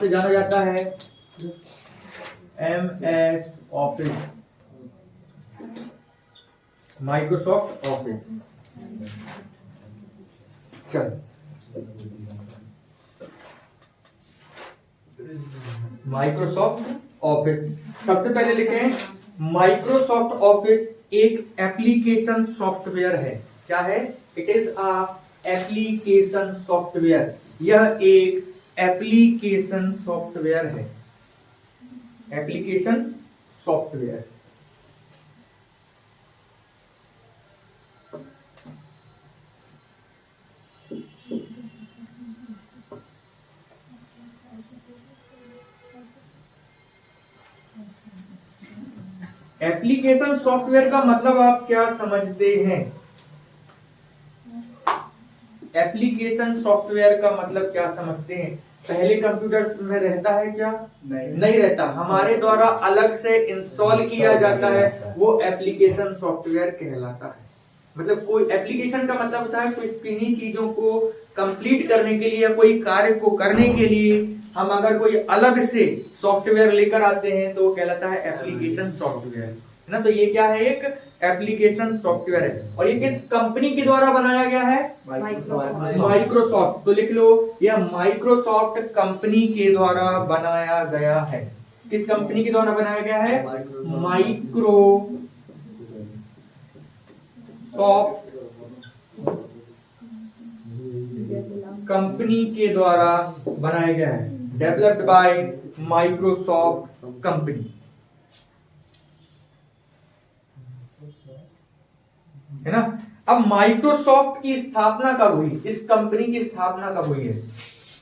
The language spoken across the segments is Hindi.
से जाना जाता है MS ऑफिस, माइक्रोसॉफ्ट ऑफिस। चल माइक्रोसॉफ्ट ऑफिस सबसे पहले लिखें। माइक्रोसॉफ्ट ऑफिस एक एप्लीकेशन सॉफ्टवेयर है। क्या है? It is a application software. यह एक एप्लीकेशन सॉफ्टवेयर है। Application software. एप्लीकेशन सॉफ्टवेयर का मतलब आप क्या समझते हैं? एप्लीकेशन सॉफ्टवेयर का मतलब क्या समझते हैं? पहले कंप्यूटर में रहता है क्या? नहीं रहता। हमारे द्वारा अलग से इंस्टॉल किया जाता है, वो एप्लीकेशन सॉफ्टवेयर कहलाता है। मतलब कोई एप्लीकेशन का मतलब होता है कोई किन्हीं चीजों को कंप्लीट करने के लिए या कोई कार्य को करने के लिए हम अगर कोई अलग से सॉफ्टवेयर लेकर आते हैं तो वो कहलाता है एप्लीकेशन सॉफ्टवेयर, है ना। तो ये क्या है? एक एप्लीकेशन सॉफ्टवेयर है। और ये किस कंपनी के द्वारा बनाया गया है? माइक्रोसॉफ्ट। तो लिख लो, यह माइक्रोसॉफ्ट कंपनी के द्वारा बनाया गया है। किस कंपनी के द्वारा बनाया गया है? माइक्रोसॉफ्ट कंपनी के द्वारा बनाया गया है। डेवलप्ड बाय माइक्रोसॉफ्ट कंपनी, है ना। अब माइक्रोसॉफ्ट की स्थापना कब हुई? इस कंपनी की स्थापना कब हुई है?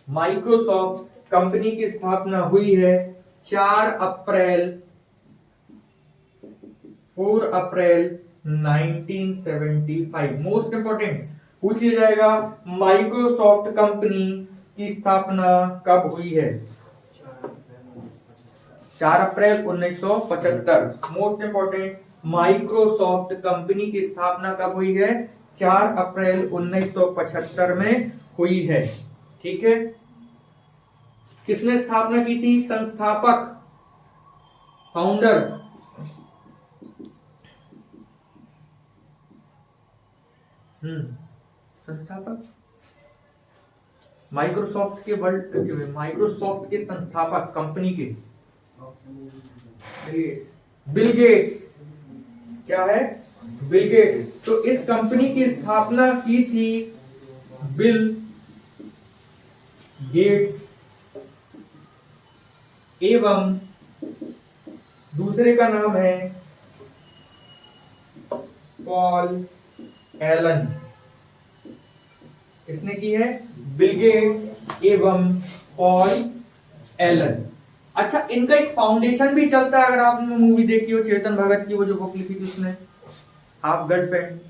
माइक्रोसॉफ्ट कंपनी की स्थापना हुई है 4 अप्रैल 1975। मोस्ट इंपोर्टेंट पूछ लिया जाएगा, माइक्रोसॉफ्ट कंपनी की स्थापना कब हुई है? 4 अप्रैल 1975। मोस्ट इंपोर्टेंट, माइक्रोसॉफ्ट कंपनी की स्थापना कब हुई है? 4 अप्रैल 1975 में हुई है। ठीक है। किसने स्थापना की थी? संस्थापक, फाउंडर। संस्थापक माइक्रोसॉफ्ट के माइक्रोसॉफ्ट के संस्थापक कंपनी के बिल गेट्स। क्या है? Bill Gates. तो इस कंपनी की स्थापना की थी बिल गेट्स एवं दूसरे का नाम है पॉल एलन। इसने की है बिल गेट्स एवं पॉल एलन। अच्छा, इनका एक फाउंडेशन भी चलता है। अगर आपने मूवी देखी हो चेतन भगत की, वो जो बुक लिखी थी उसने, half girlfriend,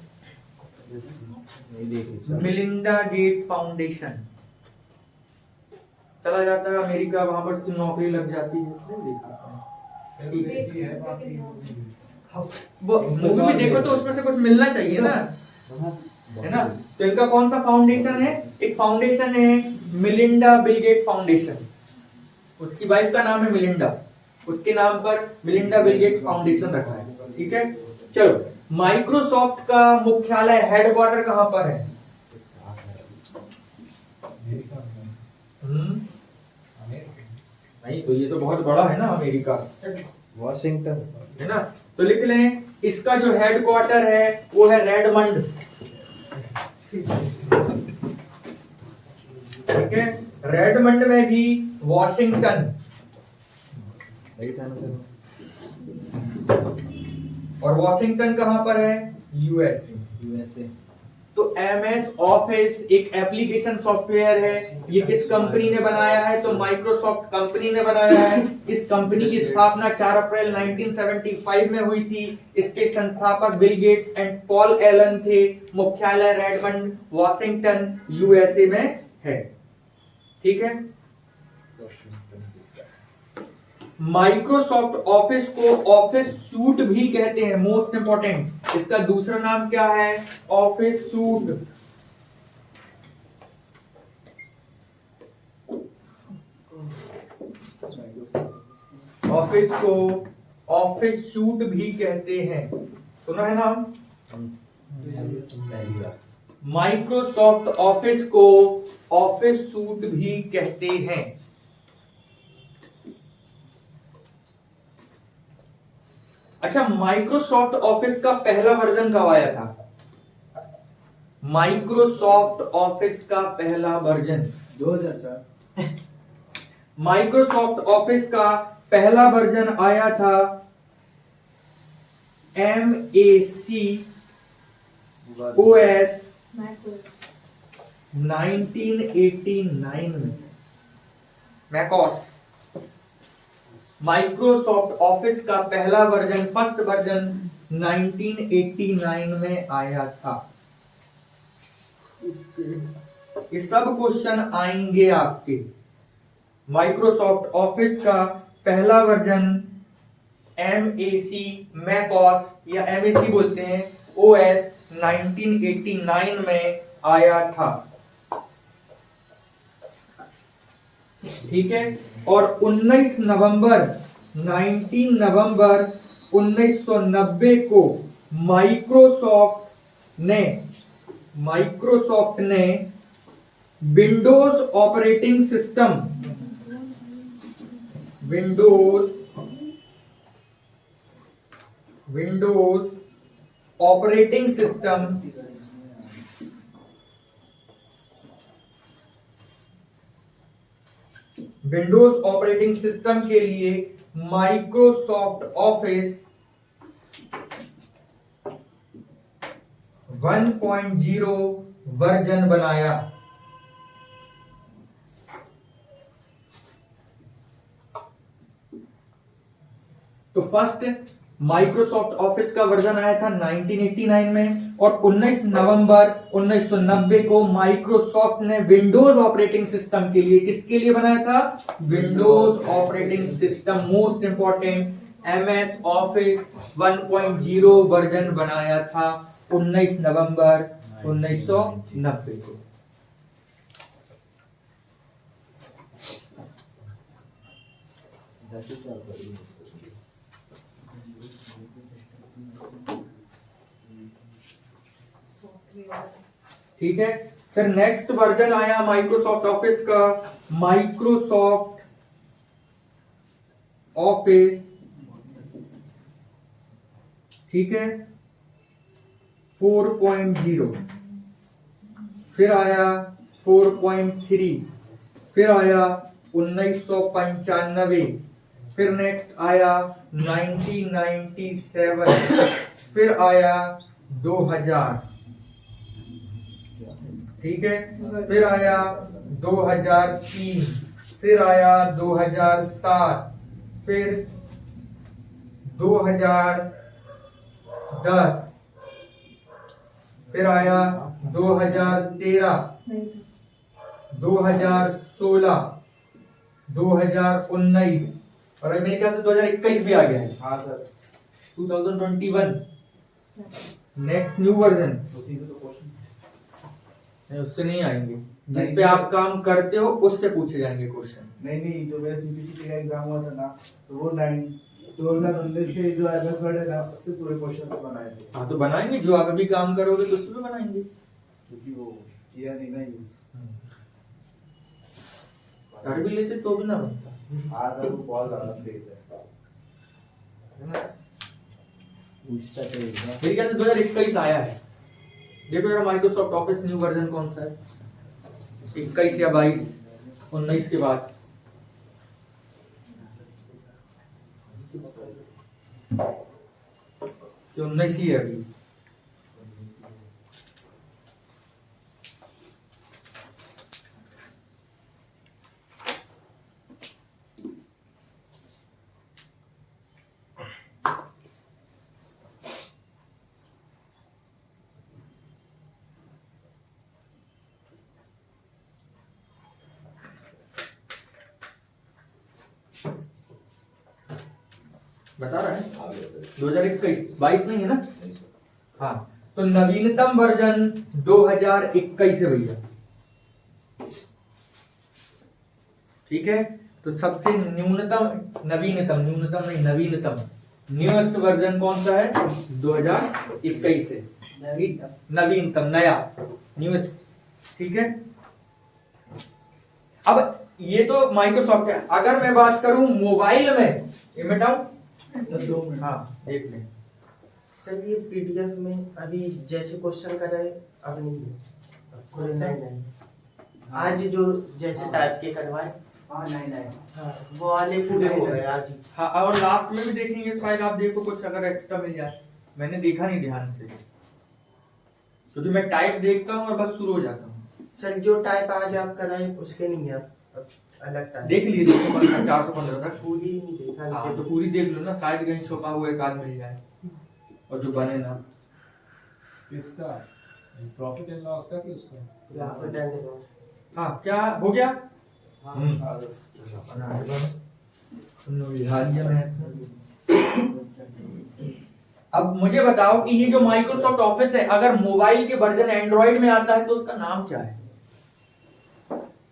Melinda Gates foundation. चला जाता है अमेरिका, वहां पर उसकी नौकरी लग जाती है। वो मूवी भी देखो तो उसमें से कुछ मिलना चाहिए ना, है ना। तो इनका कौन सा फाउंडेशन है? एक फाउंडेशन है मिलिंडा बिल गेट फाउंडेशन। उसकी वाइफ का नाम है मिलिंडा, उसके नाम पर मिलिंडा बिल गेट फाउंडेशन रखा है। ठीक है। चलो, माइक्रोसॉफ्ट का मुख्यालय, हेडक्वार्टर कहां पर है? नहीं, तो ये तो बहुत बड़ा है ना, अमेरिका, वॉशिंगटन, है ना। तो लिख लें, इसका जो हेडक्वार्टर है वो है रेडमंड। ठीक है। रेडमंड में भी वॉशिंगटन, सही था ना। और वॉशिंगटन कहां पर है? यूएसए। तो MS ऑफिस एक एप्लीकेशन सॉफ्टवेयर है। ये किस कंपनी ने बनाया है? तो माइक्रोसॉफ्ट कंपनी ने बनाया है। इस कंपनी की स्थापना 4 अप्रैल 1975 में हुई थी। इसके संस्थापक Bill Gates and Paul Allen थे। मुख्यालय रेडमंड, वॉशिंगटन, यूएसए में है। ठीक है। माइक्रोसॉफ्ट ऑफिस को ऑफिस सूट भी कहते हैं। मोस्ट इंपोर्टेंट, इसका दूसरा नाम क्या है? Office suit. ऑफिस को ऑफिस सूट भी कहते हैं, सुना है नाम? माइक्रोसॉफ्ट ऑफिस को ऑफिस सूट भी कहते हैं। अच्छा, माइक्रोसॉफ्ट ऑफिस का पहला वर्जन कब आया था? माइक्रोसॉफ्ट ऑफिस का पहला वर्जन 2004। माइक्रोसॉफ्ट ऑफिस का पहला वर्जन आया था MAC OS 1989 में। मैकओएस माइक्रोसॉफ्ट ऑफिस का पहला वर्जन, फर्स्ट वर्जन 1989 में आया था। ये सब क्वेश्चन आएंगे आपके। माइक्रोसॉफ्ट ऑफिस का पहला वर्जन मैकओएस या MAC बोलते हैं, OS 1989 में आया था। ठीक है। और 19 नवंबर 1990 को माइक्रोसॉफ्ट ने Windows operating system Windows operating system के लिए माइक्रोसॉफ्ट ऑफिस 1.0 वर्जन बनाया। तो फर्स्ट माइक्रोसॉफ्ट ऑफिस का वर्जन आया था 1989 में, और 19 नवंबर 1990 को माइक्रोसॉफ्ट ने विंडोज ऑपरेटिंग सिस्टम के लिए, किसके लिए बनाया था? Windows operating system, most important, MS office 1.0 version बनाया था 19 नवंबर 1990 को। ठीक है। फिर नेक्स्ट वर्जन आया माइक्रोसॉफ्ट ऑफिस का, माइक्रोसॉफ्ट ऑफिस, ठीक है, 4.0। फिर आया 4.3, फिर आया 1995, फिर नेक्स्ट आया 1997, फिर आया 2000, ठीक है, फिर आया 2003, फिर आया 2007, फिर 2010, फिर आया 2013, 2016, 2019, और मेरे ख्याल से 2021 भी आ गया है। हाँ सर, 2021 नेक्स्ट न्यू वर्जन। उसी से तो क्वेश्चन नहीं, उससे नहीं आएंगे, जिस पे आप काम करते हो उससे पूछे जाएंगे क्वेश्चन। नहीं, जो मेरा CPCT का एग्जाम हुआ था ना, तो वो 2019 से जो MS वर्ड है ना, उससे पूरे क्वेश्चन बनाए थे। हाँ, तो बनाएंगे, जो आप अभी काम करोगे तो उसमें बनाएंगे, क्योंकि वो किया नहीं ना यूज। कर भी लेते तो भी ना बनता। हाँ तो वो बहुत ज्यादा तेज है। पूछता तो एकदम। मेरे ख्याल से 2021 आया है। देखो जरा माइक्रोसॉफ्ट ऑफिस न्यू वर्जन कौन सा है, 21 या 22, 19 के बाद। तो 19 ही है अभी। बता रहा है 2021, 22 नहीं है ना? हाँ, तो नवीनतम वर्जन 2021 है भैया। ठीक है, तो तो सबसे नवीनतम न्यूएस्ट वर्जन कौन सा है? 2021 से नवीनतम नया न्यूएस्ट। ठीक है, अब ये तो माइक्रोसॉफ्ट है। अगर मैं बात करूं मोबाइल में, ये मिटाऊं? हाँ देख लें। सर ये पीडीएफ में अभी जैसे क्वेश्चन कर रहे अब नहीं है, पूरे नहीं आज जो जैसे टाइप के करवाए हाँ, वो वाले पूरे हो गए आज। हाँ, और लास्ट में भी देखेंगे शायद, आप देखो कुछ अगर एक्स्ट्रा मिल जाए। मैंने देखा नहीं ध्यान से, क्योंकि मैं टाइप देखता हूँ और बस शुरू हो जाता हूँ। सर जो टाइप आज आप कराए उसके नहीं है, अब अलग टाइप देख लिए 415 तक पूरी नहीं देखा। हाँ, तो पूरी देख लो ना, शायद कहीं छुपा हुआ एक आध मिल जाए और जो बने ना। किसका? प्रॉफिट एंड लॉस का कि उसका? Profit and loss. हाँ, क्या हो गया? अब मुझे बताओ कि ये जो माइक्रोसॉफ्ट ऑफिस है, अगर मोबाइल के वर्जन एंड्रॉइड में आता है तो उसका नाम क्या है?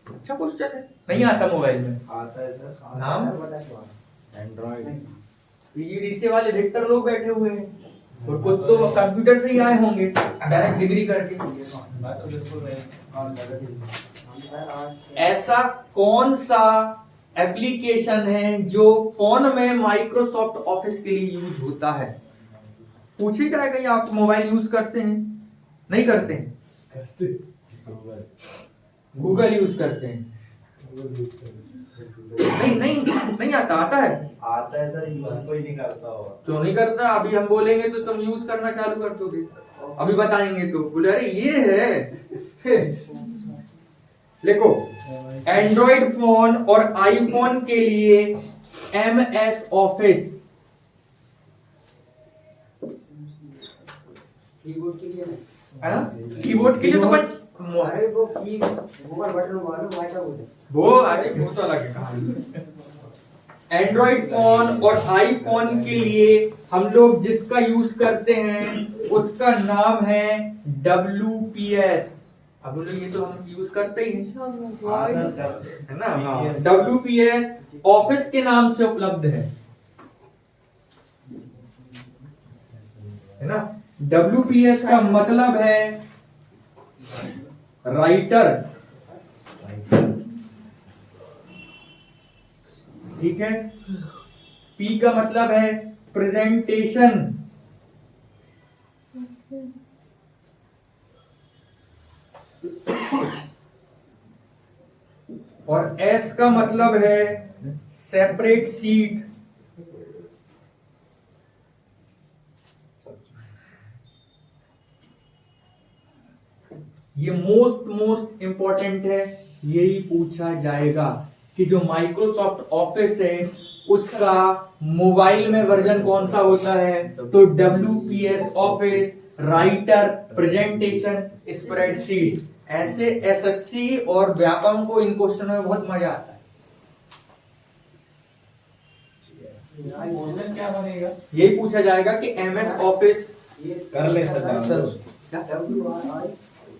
अच्छा क्वेश्चन है। नहीं आता मोबाइल में? आता है सर। नाम? एंड्रॉइड। पीजीडीसी वाले अधिकतर लोग बैठे हुए हैं, और कुछ तो कंप्यूटर से ही आए होंगे डायरेक्ट डिग्री करके। ऐसा कौन सा एप्लीकेशन है जो फोन में माइक्रोसॉफ्ट ऑफिस के लिए यूज होता है? पूछे जाएगा, ये आप मोबाइल यूज करते हैं? नहीं करते हैं? गूगल यूज करते हैं? नहीं आता है। आता है सर, यूज कोई नहीं करता होगा। क्यों नहीं करता? अभी हम बोलेंगे तो तुम यूज करना चालू कर दोगे। अभी बताएंगे तो बोले अरे ये है। देखो, एंड्रॉइड फोन और आईफोन के लिए MS ऑफिस, कीबोर्ड के लिए है ना? कीबोर्ड के लिए तो अरे वो की ऊपर बटन मारो वाइट बोले वो अरे वो तो अलग है कहानी। एंड्रॉइड फोन और आईफोन के लिए हम लोग जिसका यूज करते हैं उसका नाम है WPS। अब बोलो ये तो हम यूज करते ही है ना? हाँ, WPS ऑफिस के नाम से उपलब्ध है ना? WPS का मतलब है राइटर। ठीक है, P का मतलब है प्रेजेंटेशन, और S का मतलब है सेपरेट सीट। ये मोस्ट इंपॉर्टेंट है, यही पूछा जाएगा कि जो माइक्रोसॉफ्ट ऑफिस है उसका मोबाइल में वर्जन कौन सा होता है? तो WPS office, writer, presentation, spreadsheet. ऐसे SSC और व्याकरण को इन क्वेश्चन में बहुत मजा आता है। क्या बनेगा? यही पूछा जाएगा कि MS ऑफिस कर ले सर।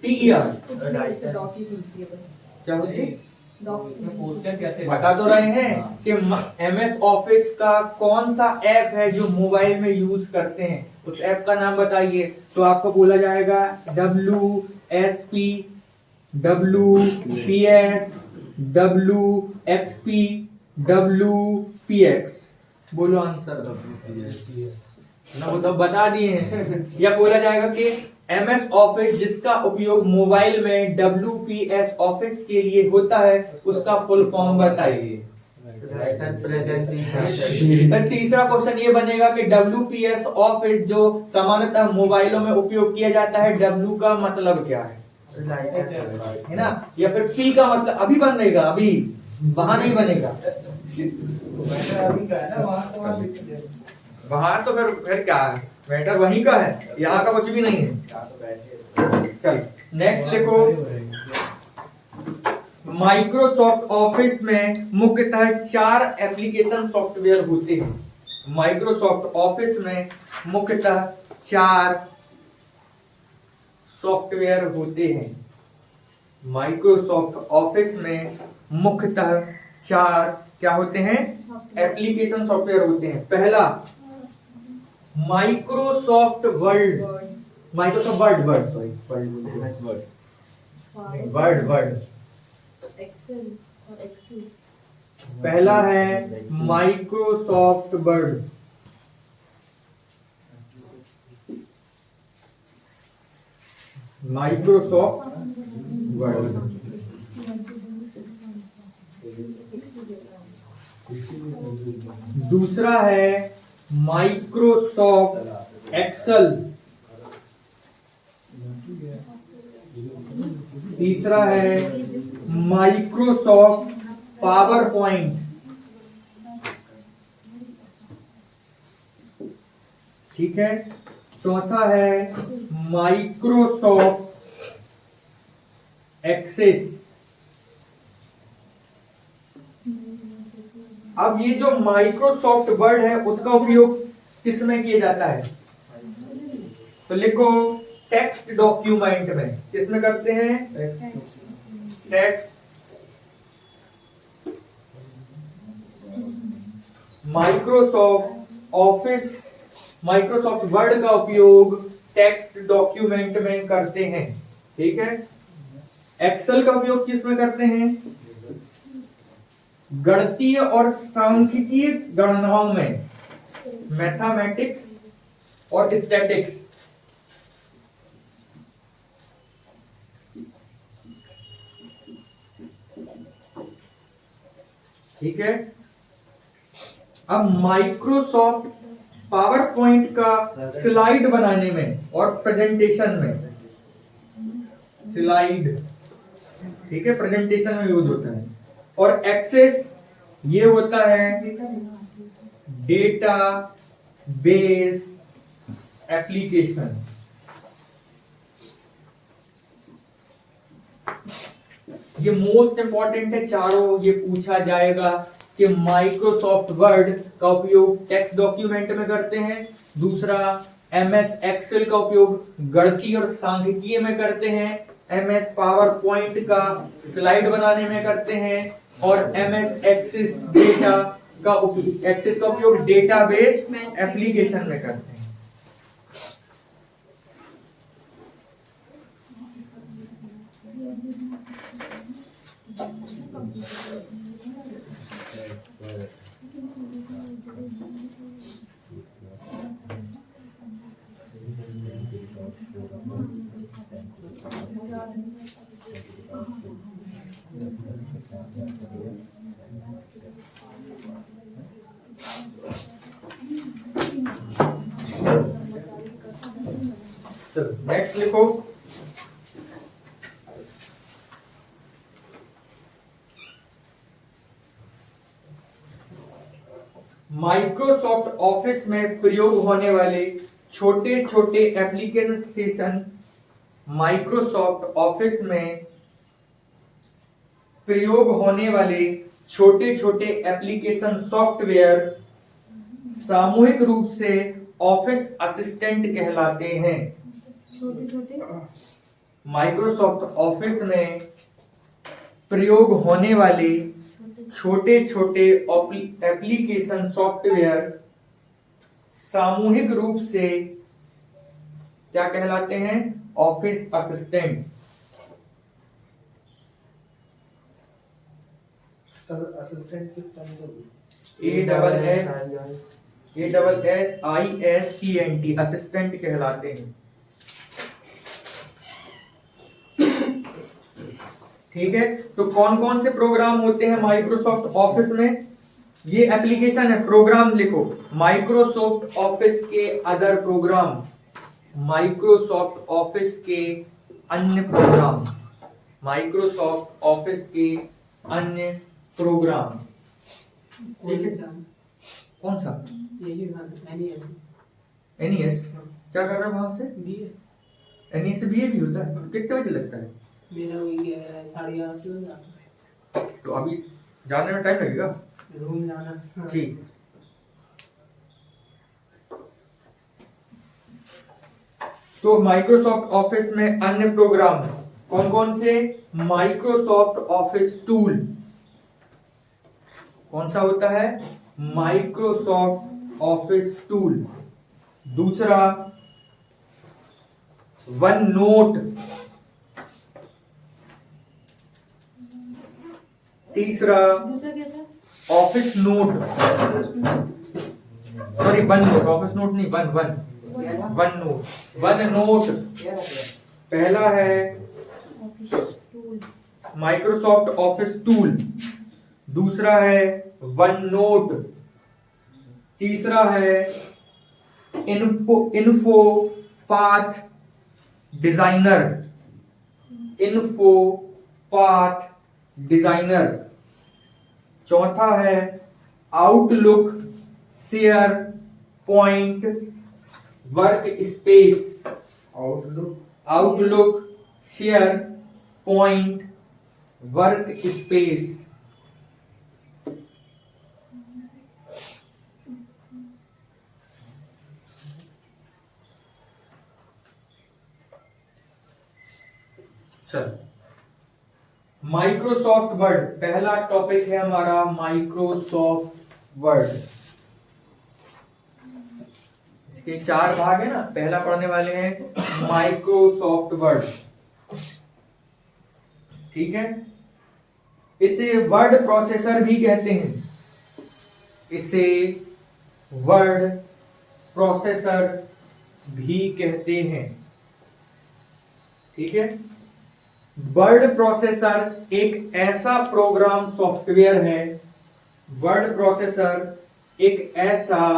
TER डॉक्यूमेंट क्या होती है? क्वेश्चन कैसे बता तो रहे हैं कि MS ऑफिस का कौन सा ऐप है जो मोबाइल में यूज करते हैं, उस ऐप का नाम बताइए। तो आपको बोला जाएगा WSP, WPS, WXP, WPX। बोलो आंसर। ना वो तो बता दिए हैं। या बोला जाएगा कि MS ऑफिस जिसका उपयोग मोबाइल में WPS ऑफिस के लिए होता है उसका फुल फॉर्म बताइए। फिर तीसरा क्वेश्चन ये बनेगा कि WPS ऑफिस जो सामान्यतः मोबाइलों में उपयोग किया जाता है, W का मतलब क्या है ना? या फिर P का मतलब अभी बनेगा, अभी वहां नहीं बनेगा। वहां तो फिर क्या है, मैटर वहीं का है, यहाँ का कुछ भी नहीं है। चल नेक्स्ट देखो, माइक्रोसॉफ्ट ऑफिस में मुख्यतः 4 एप्लीकेशन सॉफ्टवेयर होते हैं। माइक्रोसॉफ्ट ऑफिस में मुख्यतः 4 सॉफ्टवेयर होते हैं। माइक्रोसॉफ्ट ऑफिस में मुख्यतः 4 क्या होते हैं? एप्लीकेशन सॉफ्टवेयर होते हैं। पहला Microsoft Word, Microsoft Word Excel और एक्सेल। पहला है माइक्रोसॉफ्ट वर्ड। Microsoft word. दूसरा है माइक्रोसॉफ्ट एक्सेल। तीसरा है माइक्रोसॉफ्ट पावर पॉइंट। ठीक है। चौथा है माइक्रोसॉफ्ट एक्सेस। अब ये जो माइक्रोसॉफ्ट वर्ड है उसका उपयोग किस में किया जाता है? तो लिखो टेक्स्ट डॉक्यूमेंट में। किस में करते हैं? Text. Microsoft office, Microsoft word का उपयोग टेक्स्ट डॉक्यूमेंट में करते हैं। ठीक है। एक्सेल का उपयोग किस में करते हैं? गणितीय और सांख्यिकीय गणनाओं में, मैथमेटिक्स और स्टैटिक्स। ठीक है। अब माइक्रोसॉफ्ट पावर पॉइंट का स्लाइड बनाने में और प्रेजेंटेशन में, स्लाइड, ठीक है, प्रेजेंटेशन में यूज होता है। और एक्सेस ये होता है डेटा बेस एप्लीकेशन। ये मोस्ट इंपॉर्टेंट है चारों। ये पूछा जाएगा कि माइक्रोसॉफ्ट वर्ड का उपयोग टेक्स्ट डॉक्यूमेंट में करते हैं। दूसरा एमएस एक्सेल का उपयोग गणितीय और सांख्यिकीय में करते हैं। एमएस पावर पॉइंट का स्लाइड बनाने में करते हैं। और एमएस एक्सेस डेटा का उपयोग डेटाबेस एप्लीकेशन में करते हैं। नेक्स्ट लिखो माइक्रोसॉफ्ट ऑफिस में प्रयोग होने वाले छोटे छोटे एप्लीकेशन। माइक्रोसॉफ्ट ऑफिस में प्रयोग होने वाले छोटे छोटे एप्लीकेशन सॉफ्टवेयर सामूहिक रूप से ऑफिस असिस्टेंट कहलाते हैं। माइक्रोसॉफ्ट ऑफिस में प्रयोग होने वाले छोटे छोटे एप्लीकेशन सॉफ्टवेयर सामूहिक रूप से क्या कहलाते हैं? Office assistant. असिस्टेंट किस टाइम को? ASSISTENT असिस्टेंट कहलाते हैं। ठीक है। तो कौन कौन से प्रोग्राम होते हैं माइक्रोसॉफ्ट ऑफिस में? ये एप्लीकेशन है, प्रोग्राम लिखो। माइक्रोसॉफ्ट ऑफिस के अदर प्रोग्राम, माइक्रोसॉफ्ट ऑफिस के अन्य प्रोग्राम, माइक्रोसॉफ्ट ऑफिस के अन्य प्रोग्राम। ठीक है। कौन सा? एनईएस। क्या कर रहा है वहां से? एनईएस से बीए भी होता है? कितने बजे लगता है? मेरा वही 11:30 से हो जाता है। तो अभी जाने में टाइम लगेगा? रूम जाना। ठीक। तो माइक्रोसॉफ्ट ऑफिस में अन्य प्रोग्राम कौन कौन से? माइक्रोसॉफ्ट ऑफिस टूल, कौन सा होता है? Microsoft office tool. दूसरा वन नोट। तीसरा दूसरा क्या था? Office note, sorry OneNote, office note नहीं, one one OneNote, OneNote. पहला है office tool. Microsoft office tool, दूसरा है वन नोट, तीसरा है InfoPath designer, InfoPath designer. चौथा है Outlook SharePoint workspace, Outlook SharePoint workspace. चलो, माइक्रोसॉफ्ट वर्ड, पहला टॉपिक है हमारा माइक्रोसॉफ्ट वर्ड। इसके 4 भाग है ना। पहला पढ़ने वाले हैं माइक्रोसॉफ्ट वर्ड, ठीक है। इसे वर्ड प्रोसेसर भी कहते हैं, इसे वर्ड प्रोसेसर भी कहते हैं, ठीक है। वर्ड प्रोसेसर एक ऐसा प्रोग्राम सॉफ्टवेयर है, वर्ड प्रोसेसर एक ऐसा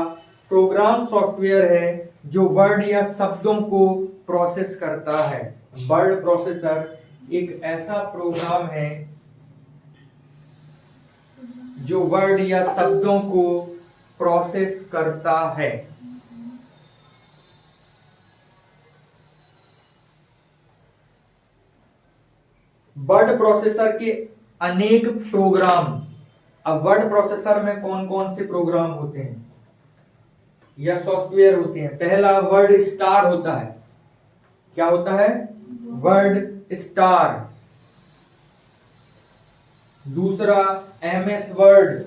प्रोग्राम सॉफ्टवेयर है जो वर्ड या शब्दों को प्रोसेस करता है। वर्ड प्रोसेसर एक ऐसा प्रोग्राम है जो वर्ड या शब्दों को प्रोसेस करता है। वर्ड प्रोसेसर के अनेक प्रोग्राम। अब वर्ड प्रोसेसर में कौन कौन से प्रोग्राम होते हैं या सॉफ्टवेयर होते हैं? पहला वर्ड स्टार होता है। क्या होता है? Word star. दूसरा एमएस वर्ड,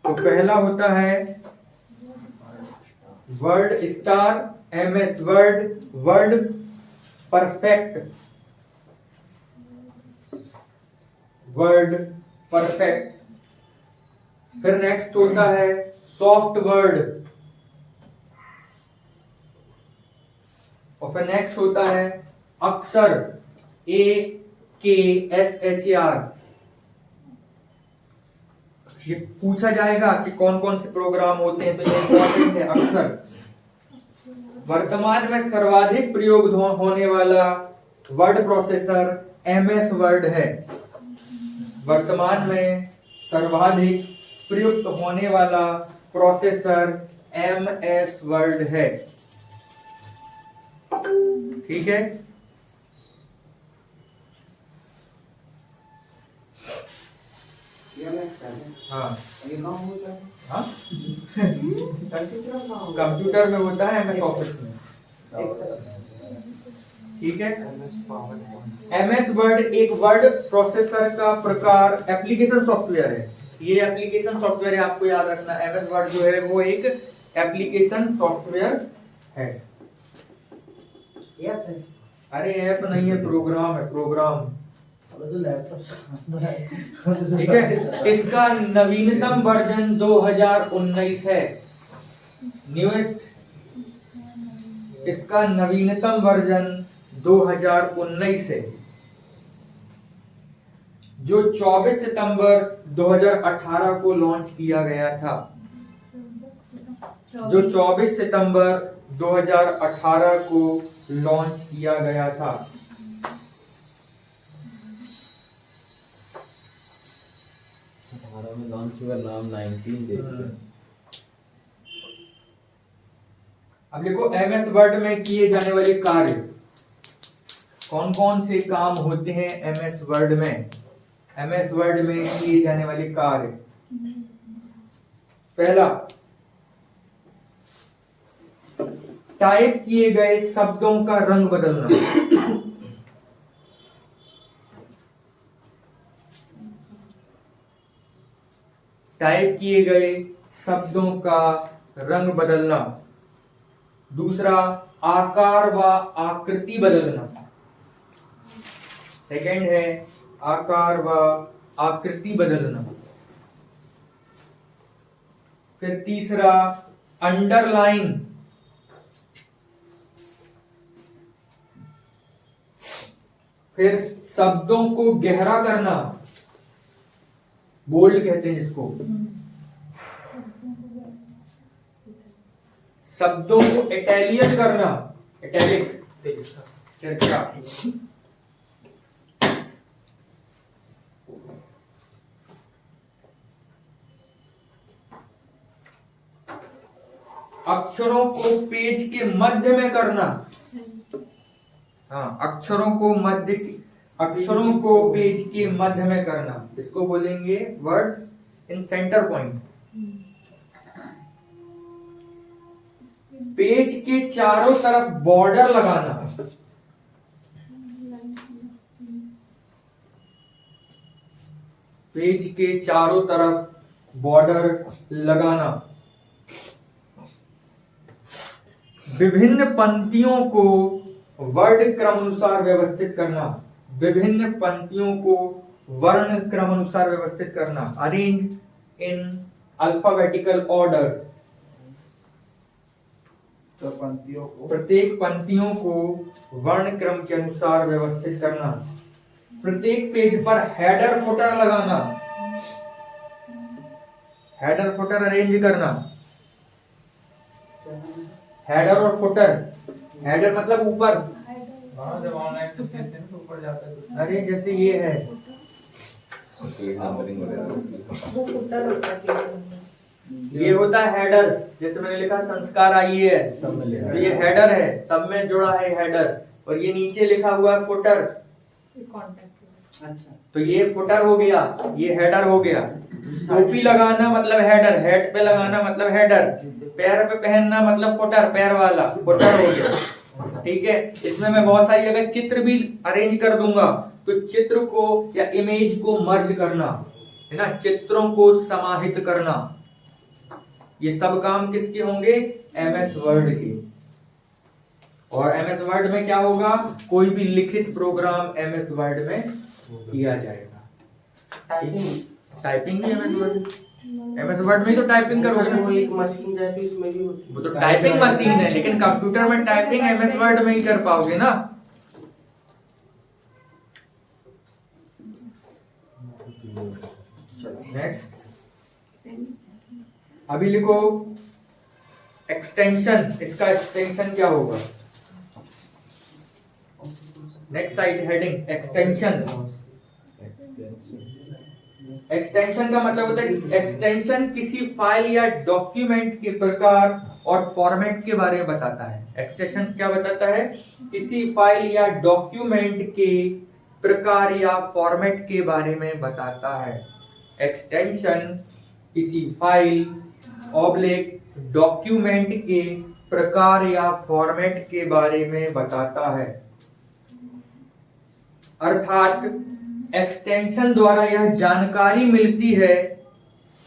तो पहला होता है word star, MS word, word perfect, word perfect. फिर नेक्स्ट होता है सॉफ्ट वर्ड, और फिर नेक्स्ट होता है अक्षर, AKSHER। ये पूछा जाएगा कि कौन कौन से प्रोग्राम होते हैं, तो ये इंपॉर्टेंट है। अक्षर वर्तमान में सर्वाधिक प्रयोग होने वाला वर्ड प्रोसेसर एमएस वर्ड है। वर्तमान में सर्वाधिक प्रयुक्त होने वाला प्रोसेसर एमएस वर्ड है, ठीक है। हाँ हाँ कंप्यूटर में होता है, एमएस ऑफिस में, ठीक है। एमएस वर्ड एक वर्ड प्रोसेसर का प्रकार एप्लीकेशन सॉफ्टवेयर है। ये एप्लीकेशन सॉफ्टवेयर है, आपको याद रखना। एमएस वर्ड जो है वो एक एप्लीकेशन सॉफ्टवेयर है। अरे ऐप नहीं है, प्रोग्राम है, प्रोग्राम, ठीक है। इसका नवीनतम वर्जन 2019 है, न्यूएस्ट। इसका नवीनतम वर्जन 2019 है, जो 24 सितंबर 2018 को लॉन्च किया गया था। जो 24 सितंबर 2018 को लॉन्च किया गया था। में लॉन्च हुआ, नाम 19 दे दिया। अब देखो एमएस वर्ड में किए जाने वाले कार्य। कौन कौन से काम होते हैं एमएस वर्ड में? एमएस वर्ड में किए जाने वाले कार्य, पहला, टाइप किए गए शब्दों का रंग बदलना। टाइप किए गए शब्दों का रंग बदलना। दूसरा, आकार व आकृति बदलना। सेकंड है आकार व आकृति बदलना। फिर तीसरा, अंडरलाइन। फिर शब्दों को गहरा करना, बोल्ड कहते हैं जिसको। शब्दों को इटैलियन करना, इटैलिक, तिरछा। अक्षरों को पेज के मध्य में करना। हाँ, अक्षरों को पेज के मध्य में करना, इसको बोलेंगे words in centre point. Page के चारों तरफ बॉर्डर लगाना। पेज के चारों तरफ बॉर्डर लगाना। विभिन्न पंक्तियों को वर्ड क्रमानुसार व्यवस्थित करना। विभिन्न पंक्तियों को वर्ण क्रमानुसार व्यवस्थित करना, अरेंज इन अल्फाबेटिकल ऑर्डर। तो पंक्तियों को, प्रत्येक पंक्तियों को वर्ण क्रम के अनुसार व्यवस्थित करना। प्रत्येक पेज पर हेडर फुटर लगाना। हेडर फुटर अरेंज करना। हेडर और फुटर, हेडर मतलब ऊपर, हाँ, जब ऑनलाइन से देखते हैं तो ऊपर जाता है तो अरे जैसे ये है, नंबरिंग वगैरह। वो फुटर होता है पेज में। ये होता है हेडर। जैसे मैंने लिखा संस्कार आईएएस, सब में ले तो ये हेडर है, सब में जुड़ा है हेडर। और ये नीचे लिखा हुआ है फुटर, अच्छा, तो ये फुटर हो गया, ये हेडर हो गया। टोपी लगाना मतलब हेडर, हेड पे लगाना मतलब हेडर, पैर पे पहनना मतलब फुटर, पैर वाला फुटर हो गया। ठीक है, इसमें मैं बहुत सारी अगर चित्र भी अरेंज कर दूंगा तो चित्र को या इमेज को मर्ज करना है ना, चित्रों को समाहित करना, ये सब काम किसके होंगे? एमएस वर्ड के। और एमएस वर्ड में क्या होगा? कोई भी लिखित प्रोग्राम एमएस वर्ड में किया जाएगा। टाइपिंग भी एमएस वर्ड में ही तो टाइपिंग करोगे वो ना। एक मशीन रहती है उसमें भी होती वो तो टाइपिंग मशीन है, लेकिन कंप्यूटर में टाइपिंग एमएस वर्ड में ही कर पाओगे ना। नेक्स्ट, अभी लिखो एक्सटेंशन। इसका एक्सटेंशन क्या होगा? Next side heading extension. Extension का मतलब होता है, एक्सटेंशन किसी फाइल या डॉक्यूमेंट के प्रकार और फॉर्मेट के बारे में बताता है। एक्सटेंशन क्या बताता है? किसी फाइल या डॉक्यूमेंट के प्रकार या फॉर्मेट के बारे में बताता है। एक्सटेंशन किसी फाइल ऑब्लिक डॉक्यूमेंट के प्रकार या फॉर्मेट के बारे में बताता है। अर्थात एक्सटेंशन द्वारा यह जानकारी मिलती है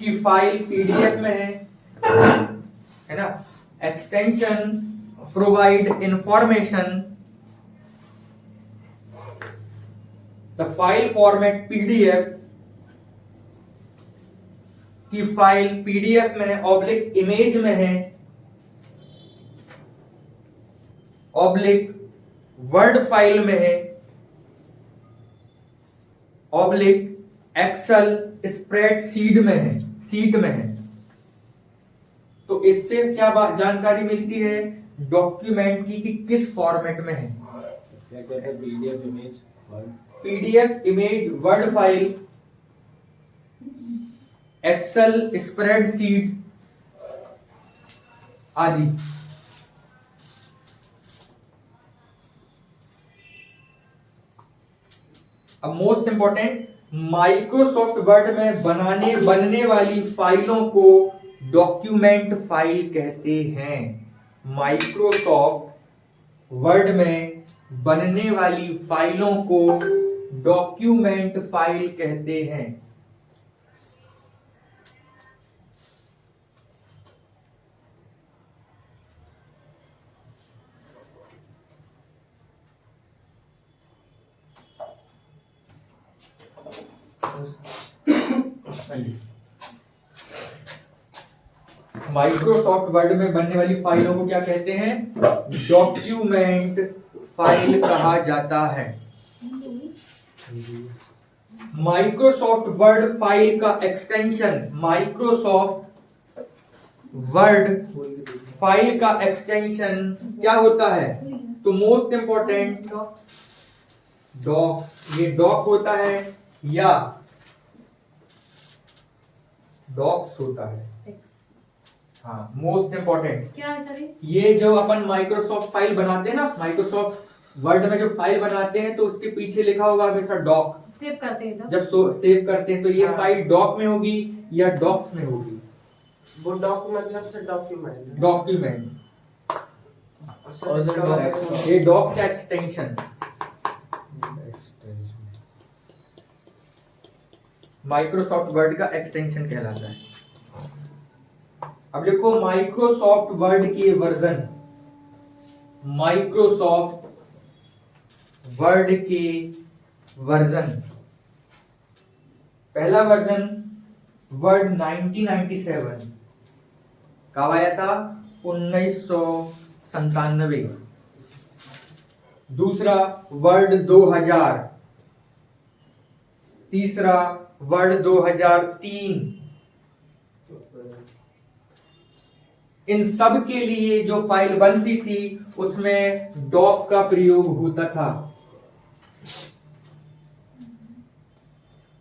कि फाइल पीडीएफ में है ना। Extension provide information the file format PDF, की फाइल पीडीएफ में है, ऑब्लिक इमेज में है, ऑब्लिक वर्ड फाइल में है, ऑब्लिक एक्सेल स्प्रेडशीट में है, सीट में है। तो इससे क्या जानकारी मिलती है? डॉक्यूमेंट की कि किस फॉर्मेट में है। क्या क्या है? PDF image, PDF image, word file, Excel spreadsheet आदि। अब मोस्ट इंपॉर्टेंट, माइक्रोसॉफ्ट वर्ड में बनने वाली फाइलों को डॉक्यूमेंट फाइल कहते हैं। माइक्रोसॉफ्ट वर्ड में बनने वाली फाइलों को डॉक्यूमेंट फाइल कहते हैं। माइक्रोसॉफ्ट वर्ड में बनने वाली फाइलों को क्या कहते हैं? डॉक्यूमेंट फाइल कहा जाता है। माइक्रोसॉफ्ट वर्ड फाइल का एक्सटेंशन, माइक्रोसॉफ्ट वर्ड फाइल का एक्सटेंशन क्या होता है? तो मोस्ट इंपॉर्टेंट डॉक, ये डॉक होता है या डॉक्स होता है। हाँ, मोस्ट इंपॉर्टेंट क्या है सर? ये जो अपन माइक्रोसॉफ्ट फाइल बनाते हैं ना, माइक्रोसॉफ्ट वर्ड में जो फाइल बनाते हैं तो उसके पीछे लिखा होगा हमेशा डॉक। सेव करते हैं जब सेव करते हैं तो ये हाँ। फाइल डॉक में होगी या डॉक्स में होगी? वो डॉक मतलब से डॉक्यूमेंट। Document, document. ये डॉक्स का एक्सटेंशन माइक्रोसॉफ्ट वर्ड का एक्सटेंशन कहलाता है। अब देखो माइक्रोसॉफ्ट वर्ड के वर्जन, माइक्रोसॉफ्ट वर्ड के वर्जन, पहला वर्जन वर्ड 1997 कब आया था? 1997। दूसरा वर्ड 2000, तीसरा वर्ड 2003। इन सब के लिए जो फाइल बनती थी उसमें डॉक का प्रयोग होता था।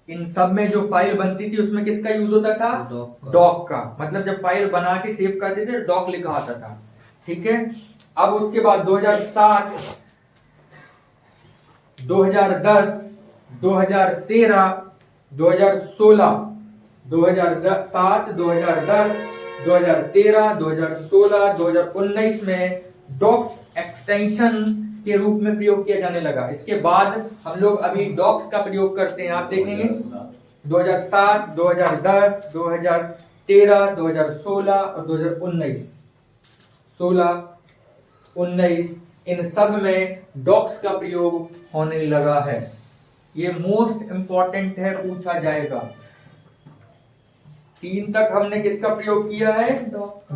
इन सब में जो फाइल बनती थी उसमें किसका यूज होता था? डॉक का। मतलब जब फाइल बना के सेव करते थे डॉक लिखा आता था। ठीक है। अब उसके बाद 2007, 2010, 2013, 2016, 2007, 2010, 2013, 2016, 2019 में डॉक्स एक्सटेंशन के रूप में प्रयोग किया जाने लगा। इसके बाद हम लोग अभी डॉक्स का प्रयोग करते हैं। आप देखेंगे 2007, 2010, 2013, 2016 और 2019, 16, 19 इन सब में डॉक्स का प्रयोग होने लगा है। ये मोस्ट इंपॉर्टेंट है, पूछा जाएगा। 3 तक हमने किसका प्रयोग किया है? डॉक।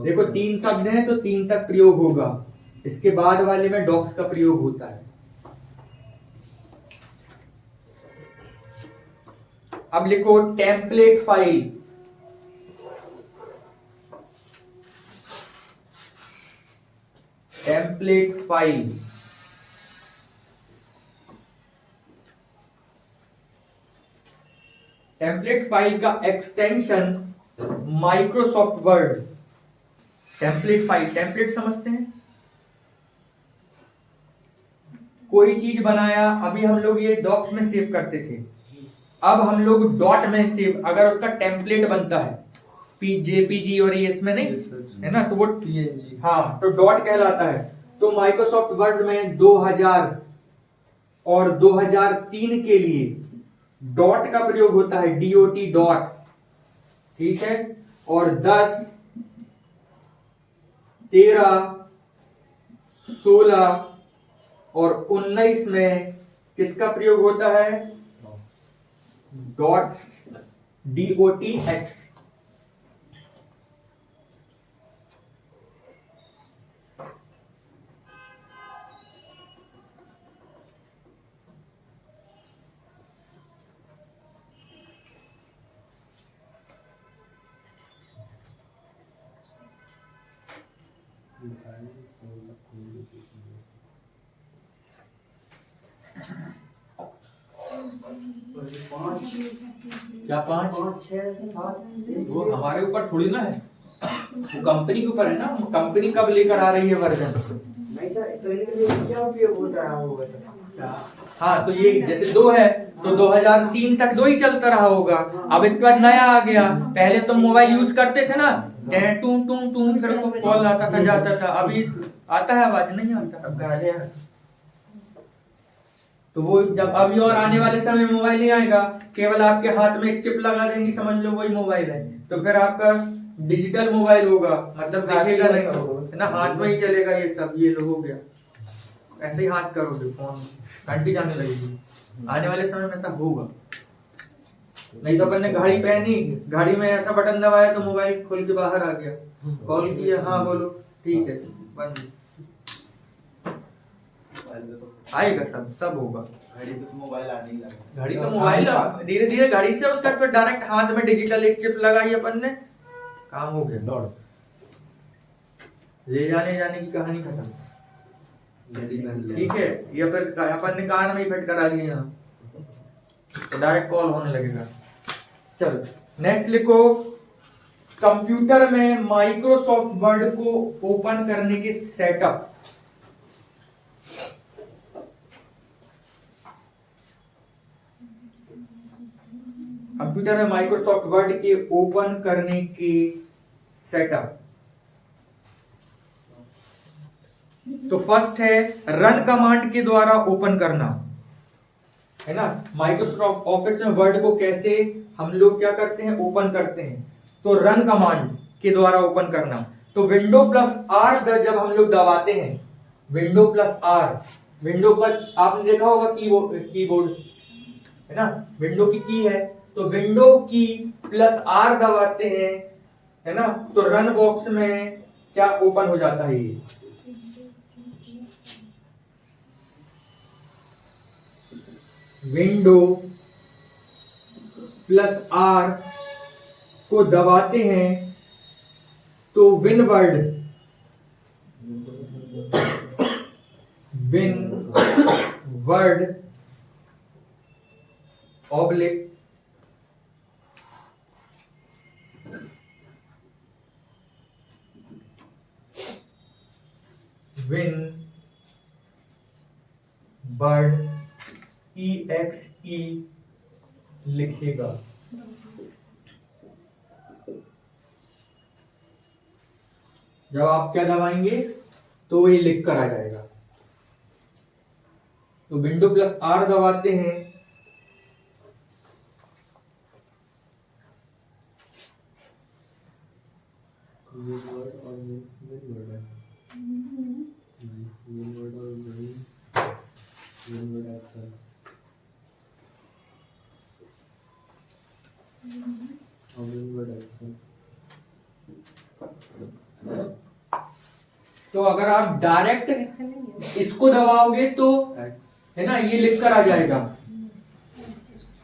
देखो 3 शब्द हैं तो 3 तक प्रयोग होगा। इसके बाद वाले में डॉक्स का प्रयोग होता है। अब लिखो template file. Template file template file का extension Microsoft Word. Template file, template समझते हैं? कोई चीज बनाया, अभी हम लोग ये डॉक्स में सेव करते थे, अब हम लोग डॉट में सेव, अगर उसका टेम्पलेट बनता है जेपीजी और ये इसमें नहीं है ना, तो वो हाँ तो डॉट कहलाता है। तो माइक्रोसॉफ्ट वर्ड में 2000 और 2003 के लिए डॉट का प्रयोग होता है, DOT डॉट। ठीक है। और 10, 13, 16 और 19 में किसका प्रयोग होता है? Dot, DOTX। क्या 5, 6, 7 वो हमारे ऊपर थोड़ी ना है, वो कंपनी के ऊपर है ना। कंपनी कब लेकर आ रही है वर्जन। नहीं सर, तो इनके लिए क्या उपयोग होता है वो बता? हाँ, तो ये जैसे 2 है तो 2003 तक 2 ही चलता रहा होगा। अब इसके बाद नया आ गया। पहले तो मोबाइल यूज करते थे ना, टू टू टू फिर को कॉल आता था जाता था। अभी आता है आवाज नहीं आता। अब गाने हैं। तो वो जब अभी और आने वाले समय में मोबाइल नहीं आएगा, केवल आपके हाथ में एक चिप लगा देंगे, समझ लो वही मोबाइल है। तो फिर आपका डिजिटल मोबाइल होगा, मतलब दिखेगा नहीं, है ना, हाथ में ही चलेगा ये सब। ये लो हो गया, ऐसे ही हाथ करोगे फोन घंटी जाने लगेगी। आने वाले समय में ऐसा होगा। नहीं तो अपन ने घड़ी पहनी, घड़ी में ऐसा बटन दबाया तो मोबाइल खोल के बाहर आ गया, कॉल किया, हाँ बोलो, ठीक है, बंद। आएगा सब होगा। घड़ी पे तो मोबाइल आने ही लगा। घड़ी तो मोबाइल धीरे धीरे घड़ी से उसका तो डायरेक्ट हाथ में डिजिटल एक चिप लगाई अपन ने, काम हो गया, दौड़। ले जाने की कहानी खत्म। ठीक है, या फिर अपन ने कान में ही फिट करा लिया तो डायरेक्ट कॉल होने लगेगा। चलो नेक्स्ट लिखो, कंप्यूटर में माइक्रोसॉफ्ट वर्ड को ओपन करने के सेटअप। कंप्यूटर में माइक्रोसॉफ्ट वर्ड के ओपन करने के सेटअप। तो फर्स्ट है रन कमांड के द्वारा ओपन करना, है ना। माइक्रोसॉफ्ट ऑफिस में वर्ड को कैसे हम लोग क्या करते हैं, ओपन करते हैं। तो रन कमांड के द्वारा ओपन करना। तो विंडो प्लस आर जब हम लोग दबाते हैं, विंडो प्लस आर, विंडो पर आपने देखा होगा कीबोर्ड, है ना, विंडो की है, तो विंडो की प्लस आर दबाते हैं, है ना, तो रन बॉक्स में क्या ओपन हो जाता है, ये विंडो प्लस आर को दबाते हैं तो win word oblique win word EXE लिखेगा। जब आप क्या दबाएंगे तो ये लिख कर आ जाएगा। तो विंडो प्लस आर दबाते हैं, तो अगर आप डायरेक्ट इसको दबाओगे तो है ना, ये लिख कर आ जाएगा,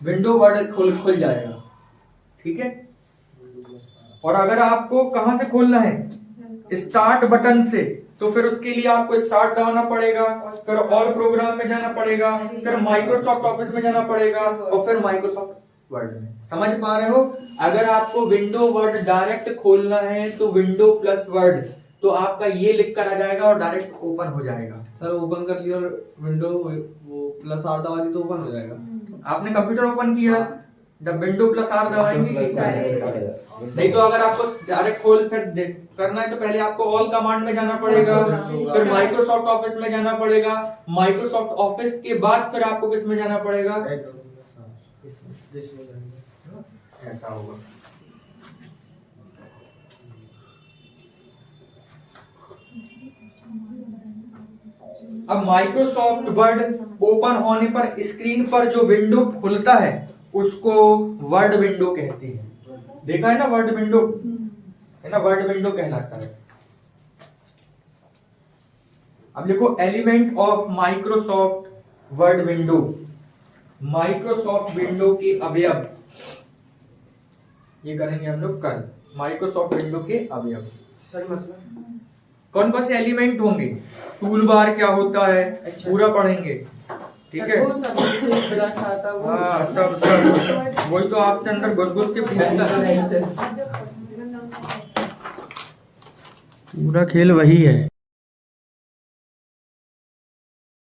विंडो वर्ड खुल जाएगा। ठीक है, और अगर आपको कहां से खोलना है, स्टार्ट बटन से, तो फिर उसके लिए आपको स्टार्ट दबाना पड़ेगा, फिर ऑल प्रोग्राम में जाना पड़ेगा, फिर माइक्रोसॉफ्ट ऑफिस में जाना पड़ेगा, और फिर माइक्रोसॉफ्ट वर्ड में। समझ पा रहे हो? अगर आपको विंडो वर्ड डायरेक्ट खोलना है तो विंडो प्लस वर्ड, तो आपका ये लिख कर आ जाएगा और डायरेक्ट ओपन हो जाएगा। सर ओपन कर लिया, विंडो वो प्लस आर दबा दी तो ओपन हो जाएगा। आपने कंप्यूटर ओपन किया, जब विंडो प्लस आर दबाएंगे, नहीं तो अगर आपको डायरेक्ट खोल फिर करना है तो पहले आपको ऑल कमांड में जाना पड़ेगा, फिर माइक्रोसॉफ्ट ऑफिस में जाना पड़ेगा, माइक्रोसॉफ्ट ऑफिस के बाद फिर आपको किस में जाना पड़ेगा, ऐसा होगा। अब माइक्रोसॉफ्ट वर्ड ओपन होने पर स्क्रीन पर जो विंडो खुलता है उसको वर्ड विंडो कहते हैं। देखा है ना, वर्ड विंडो है ना, वर्ड विंडो कहलाता है। अब देखो element of Microsoft word window, Microsoft window के अवयव, ये करेंगे हम लोग कल, माइक्रोसॉफ्ट विंडो के अवयव। सर मतलब कौन कौन से एलिमेंट होंगे, टूल बार क्या होता है, अच्छा। पूरा पढ़ेंगे। ठीक है, वो सब जैसे प्लस आता है वो हाँ सब वही तो आपके अंदर घुस के पूछता है, पूरा खेल वही है।